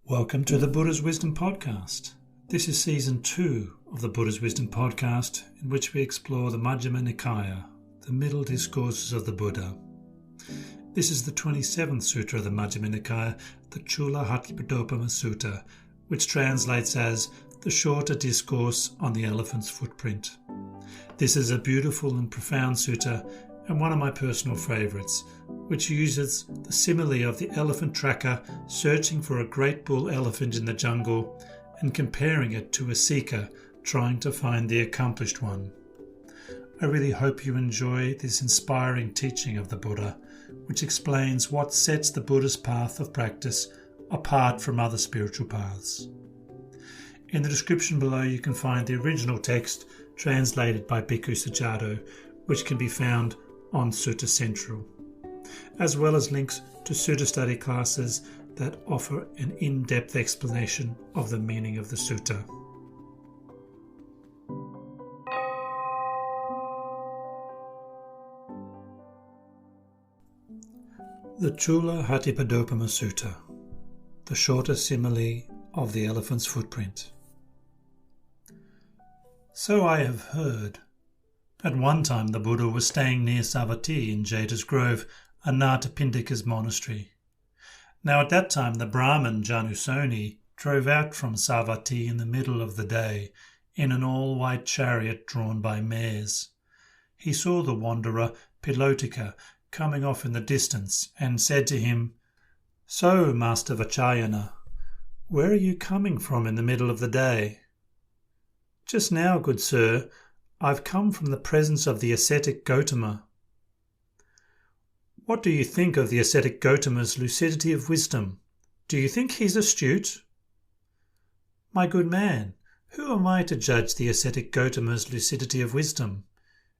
Welcome to the Buddha's Wisdom Podcast. This is Season 2 of the Buddha's Wisdom Podcast, in which we explore the Majjhima Nikaya, the middle discourses of the Buddha. This is the 27th Sutta of the Majjhima Nikaya, the Cūḷahatthipadopama Sutta, which translates as the Shorter Discourse on the Elephant's Footprint. This is a beautiful and profound sutta and one of my personal favourites, which uses the simile of the elephant tracker searching for a great bull elephant in the jungle and comparing it to a seeker trying to find the accomplished one. I really hope you enjoy this inspiring teaching of the Buddha, which explains what sets the Buddha's path of practice apart from other spiritual paths. In the description below you can find the original text translated by Bhikkhu Sujato, which can be found on Sutta Central, as well as links to Sutta study classes that offer an in-depth explanation of the meaning of the sutta. The Cūḷahatthipadopama Sutta, the shorter simile of the elephant's footprint. So I have heard. At one time the Buddha was staying near Savatthi in Jeta's Grove, Anathapindika's monastery. Now at that time the Brahmin Janusoni drove out from Savatthi in the middle of the day in an all-white chariot drawn by mares. He saw the wanderer Pilotika coming off in the distance and said to him, "So, Master Vachayana, where are you coming from in the middle of the day?" "Just now, good sir, I've come from the presence of the ascetic Gotama." "What do you think of the ascetic Gotama's lucidity of wisdom? Do you think he's astute?" "My good man, who am I to judge the ascetic Gotama's lucidity of wisdom?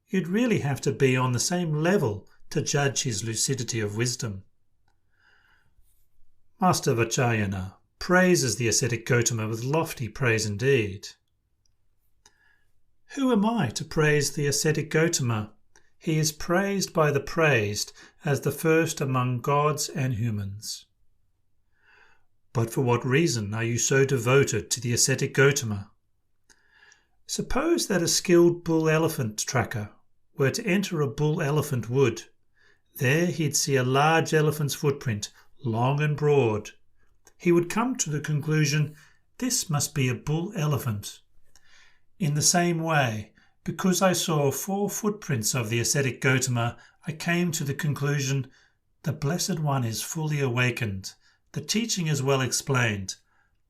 You'd really have to be on the same level to judge his lucidity of wisdom." Master Vachayana praises the ascetic Gotama with lofty praise indeed. "Who am I to praise the ascetic Gotama? He is praised by the praised as the first among gods and humans." "But for what reason are you so devoted to the ascetic Gotama?" "Suppose that a skilled bull-elephant tracker were to enter a bull-elephant wood. There he'd see a large elephant's footprint, long and broad. He would come to the conclusion, this must be a bull-elephant. In the same way, because I saw 4 footprints of the ascetic Gotama, I came to the conclusion, the Blessed One is fully awakened, the teaching is well explained,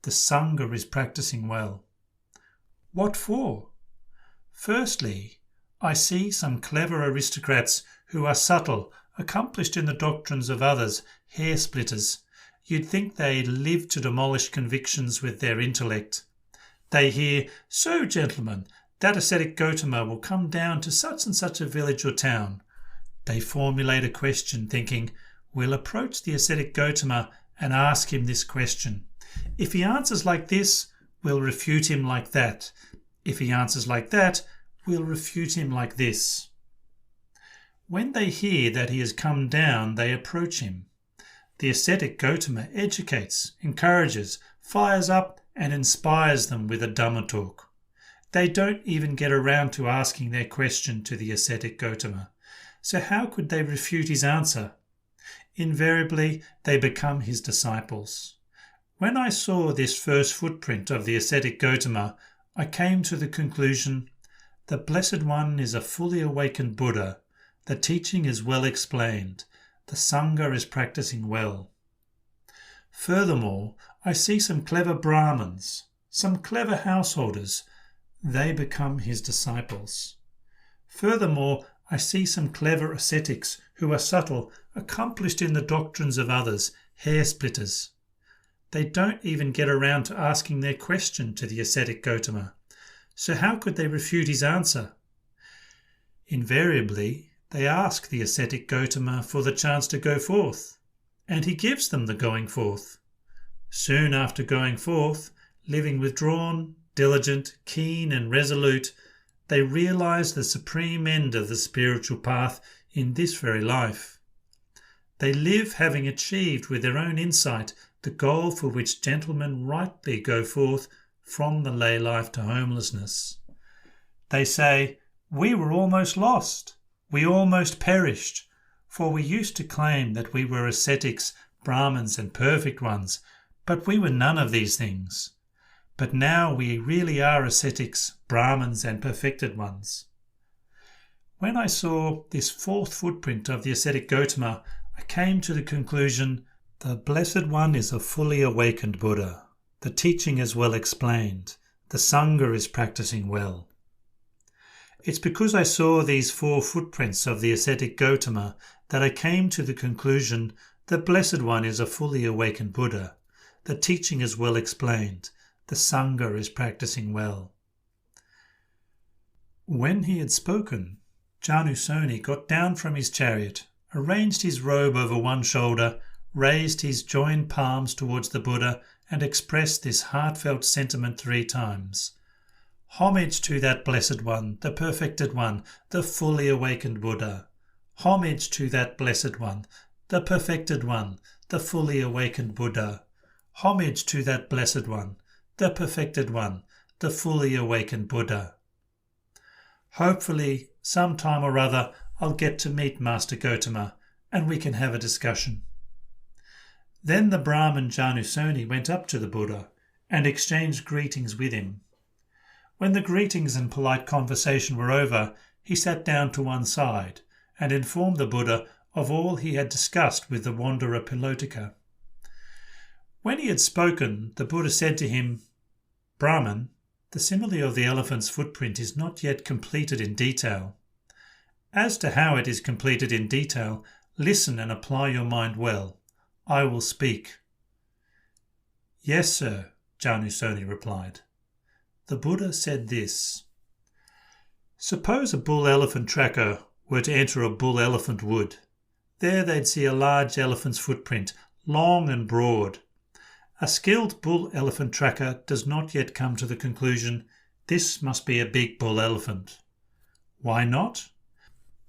the Sangha is practicing well." "What for?" "Firstly, I see some clever aristocrats who are subtle, accomplished in the doctrines of others, hair-splitters. You'd think they live to demolish convictions with their intellect. They hear, 'So, gentlemen, that ascetic Gotama will come down to such and such a village or town.' They formulate a question thinking, 'We'll approach the ascetic Gotama and ask him this question. If he answers like this, we'll refute him like that. If he answers like that, we'll refute him like this.' When they hear that he has come down, they approach him. The ascetic Gotama educates, encourages, fires up, and inspires them with a Dhamma talk. They don't even get around to asking their question to the ascetic Gotama. So how could they refute his answer? Invariably, they become his disciples. When I saw this first footprint of the ascetic Gotama, I came to the conclusion, the Blessed One is a fully awakened Buddha. The teaching is well explained. The Sangha is practicing well. Furthermore, I see some clever Brahmins, some clever householders. They become his disciples. Furthermore, I see some clever ascetics who are subtle, accomplished in the doctrines of others, hair-splitters. They don't even get around to asking their question to the ascetic Gotama. So how could they refute his answer? Invariably, they ask the ascetic Gotama for the chance to go forth, and he gives them the going forth. Soon after going forth, living withdrawn, diligent, keen and resolute, they realize the supreme end of the spiritual path in this very life. They live having achieved with their own insight the goal for which gentlemen rightly go forth from the lay life to homelessness. They say, "We were almost lost, we almost perished, for we used to claim that we were ascetics, Brahmins and perfect ones, but we were none of these things. But now we really are ascetics, Brahmins and perfected ones." When I saw this fourth footprint of the ascetic Gautama, I came to the conclusion, the Blessed One is a fully awakened Buddha. The teaching is well explained. The Sangha is practicing well. It's because I saw these four footprints of the ascetic Gautama that I came to the conclusion, the Blessed One is a fully awakened Buddha. The teaching is well explained. The Sangha is practicing well. When he had spoken, Janusoni got down from his chariot, arranged his robe over one shoulder, raised his joined palms towards the Buddha, and expressed this heartfelt sentiment 3 times. Homage to that Blessed One, the perfected one, the fully awakened Buddha. Homage to that Blessed One, the perfected one, the fully awakened Buddha. Homage to that Blessed One, the perfected one, the fully awakened Buddha. Hopefully, sometime or other, I'll get to meet Master Gautama and we can have a discussion. Then the Brahmin Janusoni went up to the Buddha and exchanged greetings with him. When the greetings and polite conversation were over, he sat down to one side and informed the Buddha of all he had discussed with the wanderer Pilotaka. When he had spoken, the Buddha said to him, "Brahman, the simile of the elephant's footprint is not yet completed in detail. As to how it is completed in detail, listen and apply your mind well. I will speak." "Yes, sir," Janusoni replied. The Buddha said this: "Suppose a bull-elephant tracker were to enter a bull-elephant wood. There they'd see a large elephant's footprint, long and broad. A skilled bull-elephant tracker does not yet come to the conclusion, this must be a big bull-elephant. Why not?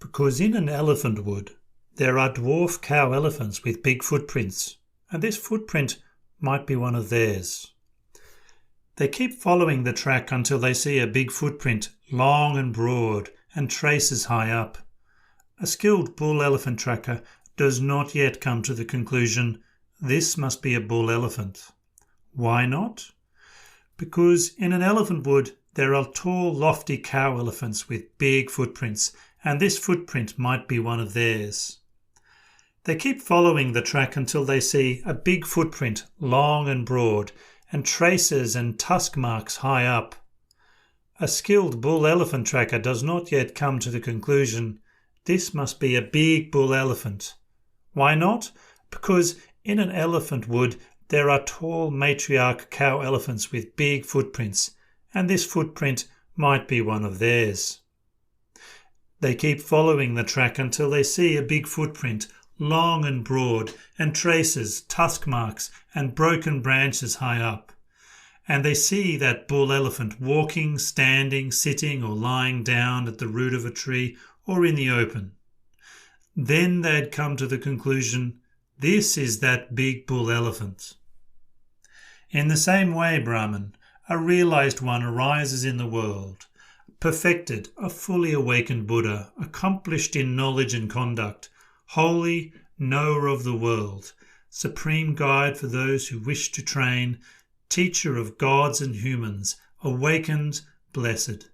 Because in an elephant wood there are dwarf cow elephants with big footprints, and this footprint might be one of theirs. They keep following the track until they see a big footprint, long and broad, and traces high up. A skilled bull-elephant tracker does not yet come to the conclusion, this must be a bull-elephant. Why not? Because in an elephant wood there are tall, lofty cow elephants with big footprints, and this footprint might be one of theirs. They keep following the track until they see a big footprint, long and broad, and traces and tusk marks high up. A skilled bull-elephant tracker does not yet come to the conclusion, this must be a big bull-elephant. Why not? Because in an elephant wood there are tall matriarch cow elephants with big footprints, and this footprint might be one of theirs. They keep following the track until they see a big footprint, long and broad, and traces, tusk marks, and broken branches high up. And they see that bull-elephant walking, standing, sitting, or lying down at the root of a tree or in the open. Then they'd come to the conclusion, this is that big bull-elephant. In the same way, Brahman, a realized one arises in the world, perfected, a fully awakened Buddha, accomplished in knowledge and conduct, holy, knower of the world, supreme guide for those who wish to train, teacher of gods and humans, awakened, blessed.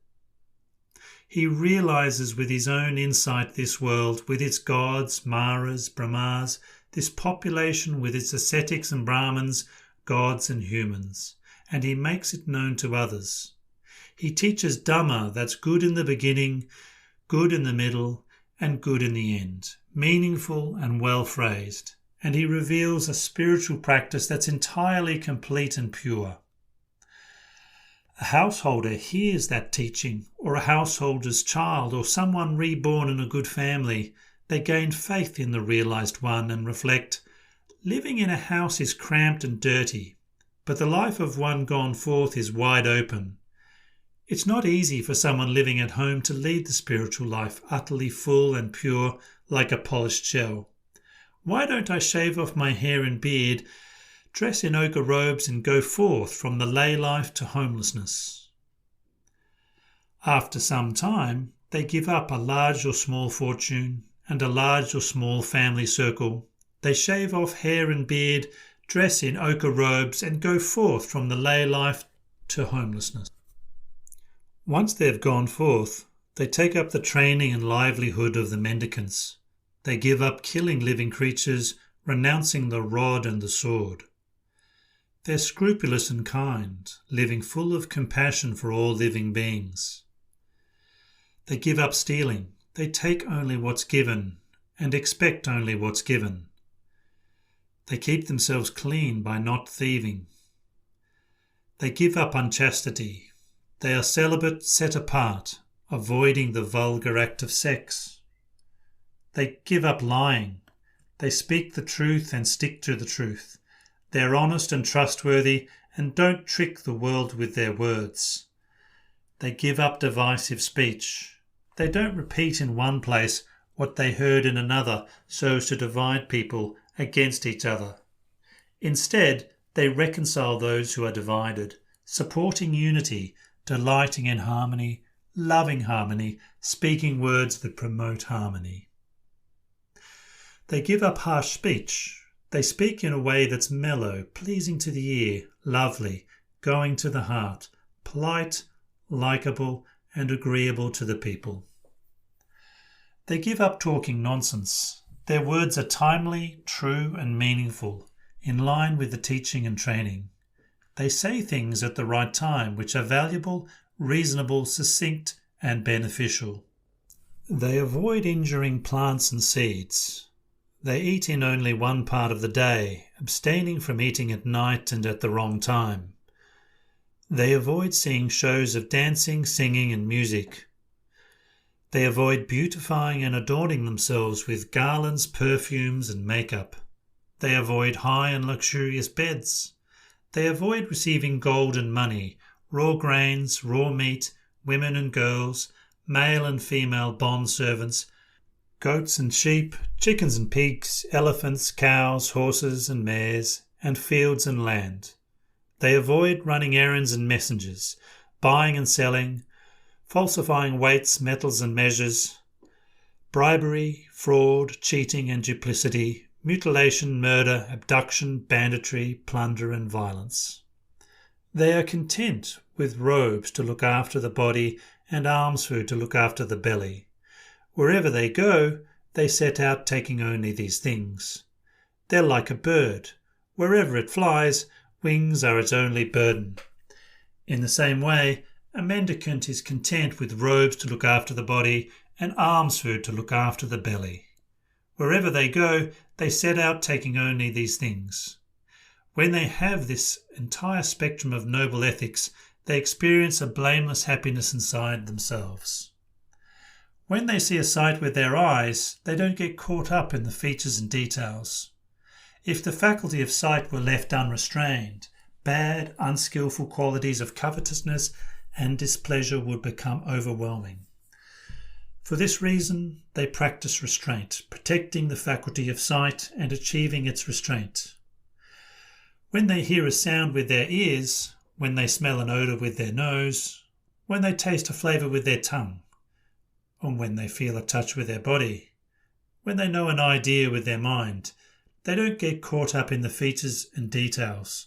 He realizes with his own insight this world, with its gods, Maras, Brahmas, this population with its ascetics and Brahmins, gods and humans, and he makes it known to others. He teaches Dhamma that's good in the beginning, good in the middle, and good in the end, meaningful and well phrased, and he reveals a spiritual practice that's entirely complete and pure. A householder hears that teaching, or a householder's child, or someone reborn in a good family. They gain faith in the realized one and reflect, living in a house is cramped and dirty, but the life of one gone forth is wide open. It's not easy for someone living at home to lead the spiritual life utterly full and pure like a polished shell. Why don't I shave off my hair and beard dress in ochre robes and go forth from the lay life to homelessness. After some time, they give up a large or small fortune and a large or small family circle. They shave off hair and beard, dress in ochre robes and go forth from the lay life to homelessness. Once they have gone forth, they take up the training and livelihood of the mendicants. They give up killing living creatures, renouncing the rod and the sword. They're scrupulous and kind, living full of compassion for all living beings. They give up stealing. They take only what's given and expect only what's given. They keep themselves clean by not thieving. They give up unchastity. They are celibate, set apart, avoiding the vulgar act of sex. They give up lying. They speak the truth and stick to the truth. They are honest and trustworthy and don't trick the world with their words. They give up divisive speech. They don't repeat in one place what they heard in another so as to divide people against each other. Instead, they reconcile those who are divided, supporting unity, delighting in harmony, loving harmony, speaking words that promote harmony. They give up harsh speech. They speak in a way that's mellow, pleasing to the ear, lovely, going to the heart, polite, likeable, and agreeable to the people. They give up talking nonsense. Their words are timely, true, and meaningful, in line with the teaching and training. They say things at the right time which are valuable, reasonable, succinct, and beneficial. They avoid injuring plants and seeds. They eat in only one part of the day, abstaining from eating at night and at the wrong time. They avoid seeing shows of dancing, singing, and music. They avoid beautifying and adorning themselves with garlands, perfumes, and makeup. They avoid high and luxurious beds. They avoid receiving gold and money, raw grains, raw meat, women and girls, male and female bond servants, goats and sheep, chickens and pigs, elephants, cows, horses and mares, and fields and land. They avoid running errands and messengers, buying and selling, falsifying weights, metals and measures, bribery, fraud, cheating and duplicity, mutilation, murder, abduction, banditry, plunder and violence. They are content with robes to look after the body and alms food to look after the belly. Wherever they go, they set out taking only these things. They're like a bird. Wherever it flies, wings are its only burden. In the same way, a mendicant is content with robes to look after the body and alms food to look after the belly. Wherever they go, they set out taking only these things. When they have this entire spectrum of noble ethics, they experience a blameless happiness inside themselves. When they see a sight with their eyes, they don't get caught up in the features and details. If the faculty of sight were left unrestrained, bad, unskillful qualities of covetousness and displeasure would become overwhelming. For this reason, they practice restraint, protecting the faculty of sight and achieving its restraint. When they hear a sound with their ears, when they smell an odour with their nose, when they taste a flavour with their tongue, or when they feel a touch with their body, when they know an idea with their mind, they don't get caught up in the features and details.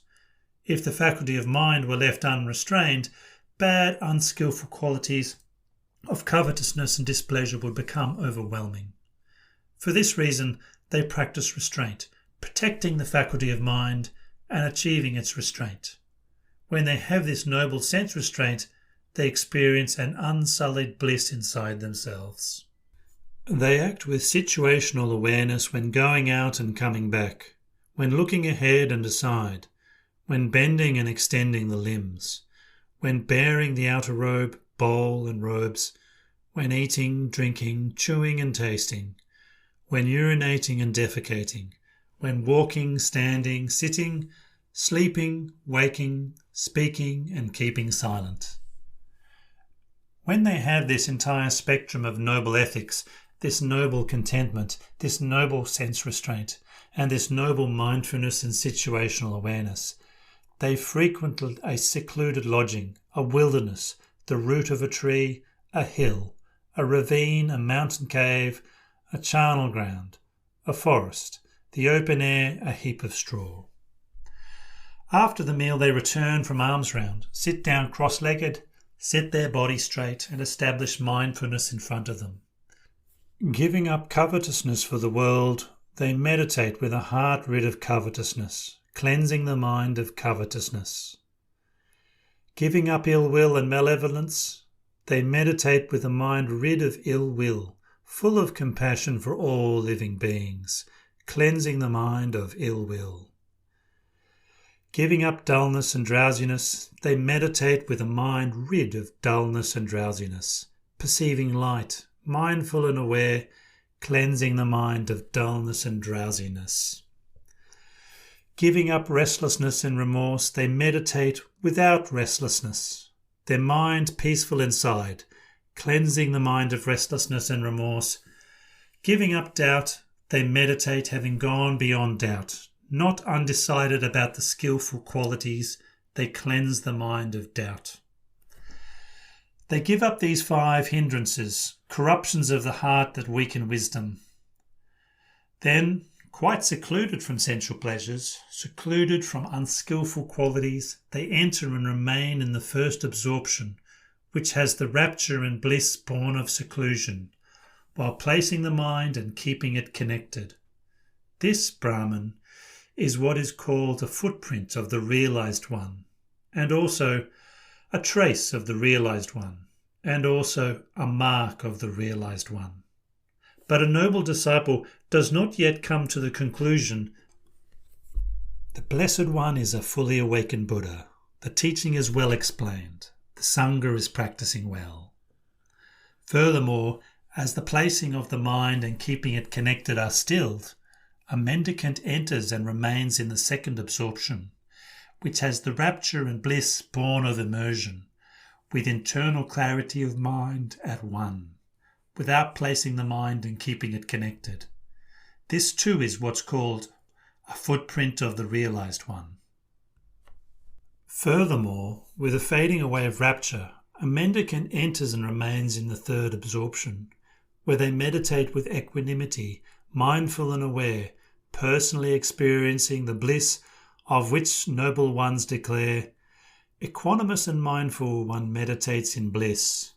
If the faculty of mind were left unrestrained, bad, unskillful qualities of covetousness and displeasure would become overwhelming. For this reason, they practice restraint, protecting the faculty of mind and achieving its restraint. When they have this noble sense restraint, they experience an unsullied bliss inside themselves. They act with situational awareness when going out and coming back, when looking ahead and aside, when bending and extending the limbs, when bearing the outer robe, bowl and robes, when eating, drinking, chewing and tasting, when urinating and defecating, when walking, standing, sitting, sleeping, waking, speaking and keeping silent. When they have this entire spectrum of noble ethics, this noble contentment, this noble sense restraint, and this noble mindfulness and situational awareness, they frequent a secluded lodging, a wilderness, the root of a tree, a hill, a ravine, a mountain cave, a charnel ground, a forest, the open air, a heap of straw. After the meal they return from alms round, sit down cross-legged, set their body straight and establish mindfulness in front of them. Giving up covetousness for the world, they meditate with a heart rid of covetousness, cleansing the mind of covetousness. Giving up ill will and malevolence, they meditate with a mind rid of ill will, full of compassion for all living beings, cleansing the mind of ill will. Giving up dullness and drowsiness, they meditate with a mind rid of dullness and drowsiness, perceiving light, mindful and aware, cleansing the mind of dullness and drowsiness. Giving up restlessness and remorse, they meditate without restlessness, their mind peaceful inside, cleansing the mind of restlessness and remorse. Giving up doubt, they meditate having gone beyond doubt, not undecided about the skillful qualities, they cleanse the mind of doubt. They give up these 5 hindrances, corruptions of the heart that weaken wisdom. Then, quite secluded from sensual pleasures, secluded from unskillful qualities, they enter and remain in the first absorption, which has the rapture and bliss born of seclusion, while placing the mind and keeping it connected. This, Brahman, is what is called a footprint of the realized one, and also a trace of the realized one, and also a mark of the realized one. But a noble disciple does not yet come to the conclusion, the Blessed One is a fully awakened Buddha, the teaching is well explained, the Sangha is practicing well. Furthermore, as the placing of the mind and keeping it connected are stilled, a mendicant enters and remains in the second absorption, which has the rapture and bliss born of immersion, with internal clarity of mind at one, without placing the mind and keeping it connected. This too is what's called a footprint of the realized one. Furthermore, with the fading away of rapture, a mendicant enters and remains in the third absorption, where they meditate with equanimity, mindful and aware, personally experiencing the bliss of which noble ones declare, equanimous and mindful one meditates in bliss.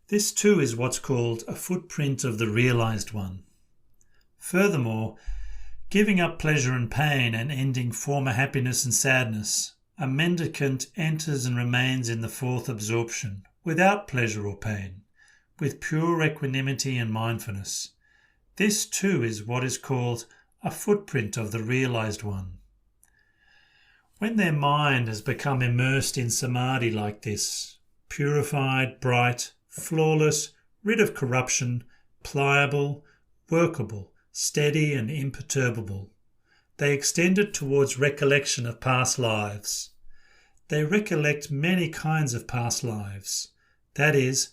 This too is what's called a footprint of the realized one. Furthermore, giving up pleasure and pain and ending former happiness and sadness, a mendicant enters and remains in the fourth absorption, without pleasure or pain, with pure equanimity and mindfulness. This too is what is called a footprint of the realized one. When their mind has become immersed in samadhi like this, purified, bright, flawless, rid of corruption, pliable, workable, steady and imperturbable, they extend it towards recollection of past lives. They recollect many kinds of past lives, that is,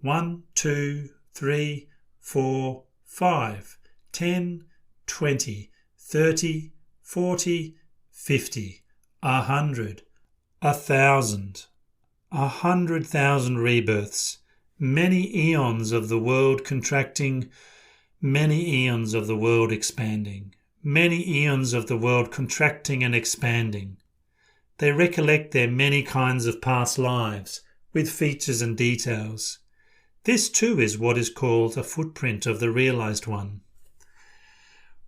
1, 2, 3, 4, 5, 10, 20, 30, 40, 50, 100, 1,000, 100,000 rebirths, many eons of the world contracting, many eons of the world expanding, many eons of the world contracting and expanding. They recollect their many kinds of past lives, with features and details. This too is what is called a footprint of the realized one.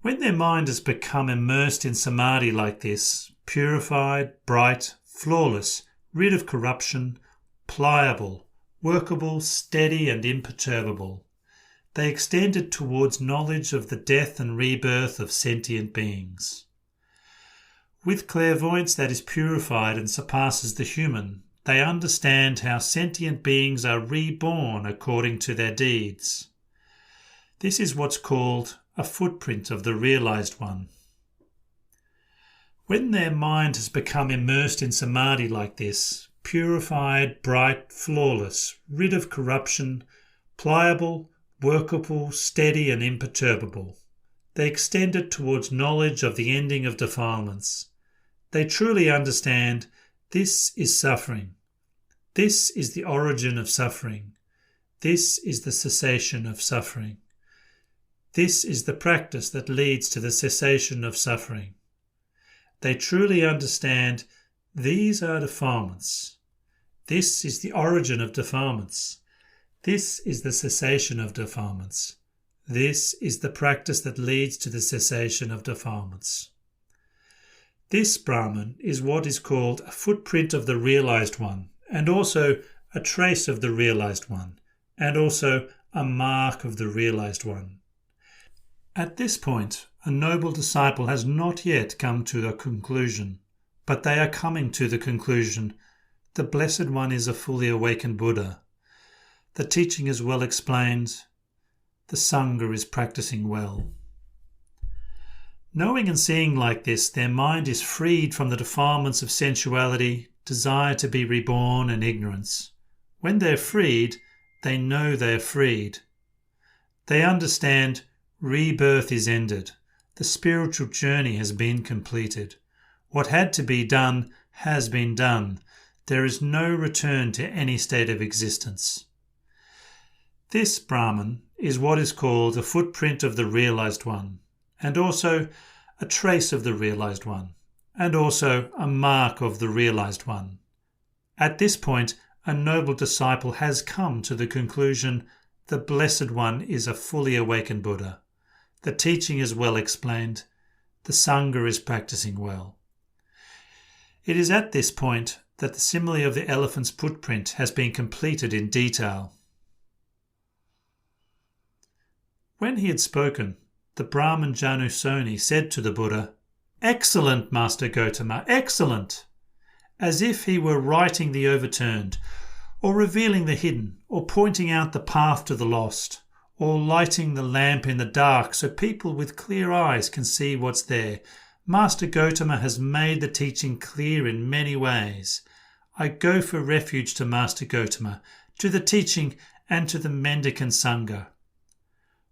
When their mind has become immersed in samadhi like this, purified, bright, flawless, rid of corruption, pliable, workable, steady and imperturbable, they extend it towards knowledge of the death and rebirth of sentient beings. With clairvoyance that is purified and surpasses the human, they understand how sentient beings are reborn according to their deeds. This is what's called a footprint of the realized one. When their mind has become immersed in samadhi like this, purified, bright, flawless, rid of corruption, pliable, workable, steady and imperturbable, They extend it towards knowledge of the ending of defilements. They truly understand this is suffering. This is the origin of suffering. This is the cessation of suffering. This is the practice that leads to the cessation of suffering. They truly understand these are defilements. This is the origin of defilements. This is the cessation of defilements. This is the practice that leads to the cessation of defilements. This Brahman is what is called a footprint of the realized one, and also a trace of the realized one, and also a mark of the realized one. At this point, a noble disciple has not yet come to a conclusion, but they are coming to the conclusion. The Blessed One is a fully awakened Buddha. The teaching is well explained. The Sangha is practicing well. Knowing and seeing like this, their mind is freed from the defilements of sensuality, desire to be reborn, and ignorance. When they're freed, they know they're freed. They understand rebirth is ended. The spiritual journey has been completed. What had to be done has been done. There is no return to any state of existence. This Brahman is what is called a footprint of the realized one, and also a trace of the realized one, and also a mark of the realized one. At this point, a noble disciple has come to the conclusion the Blessed One is a fully awakened Buddha. The teaching is well explained. The Sangha is practicing well. It is at this point that the simile of the elephant's footprint has been completed in detail. When he had spoken, the Brahman Janusoni said to the Buddha, "Excellent, Master Gotama, excellent!" As if he were righting the overturned, or revealing the hidden, or pointing out the path to the lost, or lighting the lamp in the dark so people with clear eyes can see what's there. Master Gotama has made the teaching clear in many ways. I go for refuge to Master Gotama, to the teaching and to the mendicant Sangha.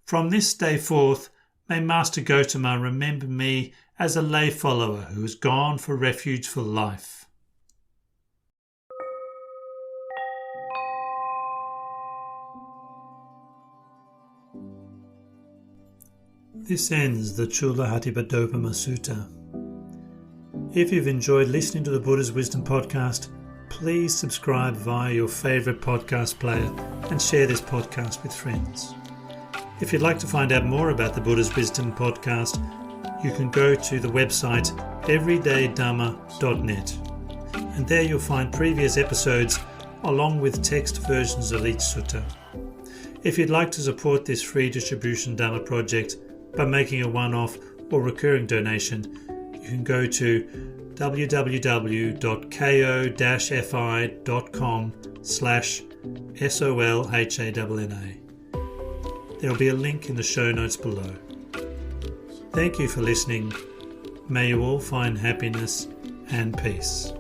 From this day forth, may Master Gotama remember me as a lay follower who has gone for refuge for life. This ends the Cūḻahatthipadopama Sutta. If you've enjoyed listening to the Buddha's Wisdom podcast, please subscribe via your favourite podcast player and share this podcast with friends. If you'd like to find out more about the Buddha's Wisdom podcast, you can go to the website everydaydhamma.net, and there you'll find previous episodes along with text versions of each sutta. If you'd like to support this free distribution Dhamma project by making a one-off or recurring donation, you can go to www.ko-fi.com/solhanna. There will be a link in the show notes below. Thank you for listening. May you all find happiness and peace.